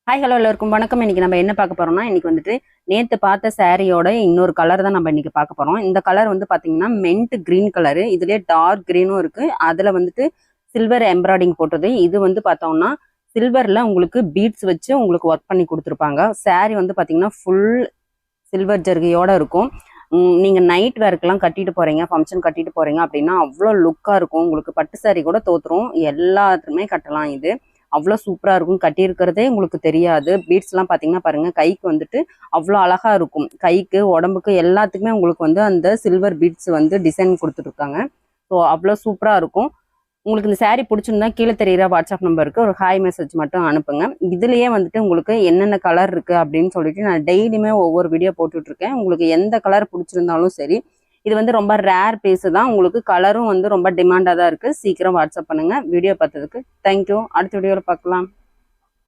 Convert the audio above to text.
Hi hello எல்லாருக்கும் வணக்கம். இன்னைக்கு நம்ம என்ன பார்க்க போறோம்னா, இன்னைக்கு வந்துட்டு நேத்து பார்த்த சாரியோட இன்னொரு கலர் தான் நம்ம இன்னைக்கு பார்க்க போறோம். இந்த கலர் வந்து பாத்தீங்கன்னா மென்ட் கிரீன் கலரு. இதுலயே டார்க் கிரீனும் இருக்கு. அதுல வந்துட்டு சில்வர் எம்ப்ராய்டிங் போட்டது. இது வந்து பார்த்தோம்னா சில்வர்ல உங்களுக்கு பீட்ஸ் வச்சு உங்களுக்கு ஒர்க் பண்ணி கொடுத்துருப்பாங்க. சாரி வந்து பாத்தீங்கன்னா ஃபுல் சில்வர் ஜர்கியோட இருக்கும். நீங்க நைட் வேர்க்கெல்லாம் கட்டிட்டு போறீங்க, ஃபங்க்ஷன் கட்டிட்டு போறீங்க அப்படின்னா அவ்வளோ லுக்கா இருக்கும். உங்களுக்கு பட்டு சாரி கூட தோத்துரும். எல்லாத்துக்குமே கட்டலாம் இது. அவ்வளோ சூப்பராக இருக்கும். கட்டியிருக்கிறதே உங்களுக்கு தெரியாது. பீட்ஸ்லாம் பார்த்தீங்கன்னா பாருங்க, கைக்கு வந்துட்டு அவ்வளோ அழகா இருக்கும். கைக்கு உடம்புக்கு எல்லாத்துக்குமே உங்களுக்கு வந்து அந்த சில்வர் பீட்ஸ் வந்து டிசைன் கொடுத்துருக்காங்க. ஸோ அவ்வளோ சூப்பராக இருக்கும். உங்களுக்கு இந்த சாரீ பிடிச்சிருந்தா கீழே தெரியுற வாட்ஸ்அப் நம்பருக்கு ஒரு ஹாய் மெசேஜ் மட்டும் அனுப்புங்க. இதுலயே வந்துட்டு உங்களுக்கு என்னென்ன கலர் இருக்கு அப்படின்னு சொல்லிட்டு நான் டெய்லியுமே ஒவ்வொரு வீடியோ போட்டுட்டு இருக்கேன். உங்களுக்கு எந்த கலர் பிடிச்சிருந்தாலும் சரி. இது வந்து ரொம்ப ரேர் பீஸ் தான். உங்களுக்கு கலரும் வந்து ரொம்ப டிமாண்டாக தான் இருக்கு. சீக்கிரம் வாட்ஸ்அப் பண்ணுங்க. வீடியோ பார்த்ததுக்கு தேங்க்யூ. அடுத்த வீடியோவில் பார்க்கலாம்.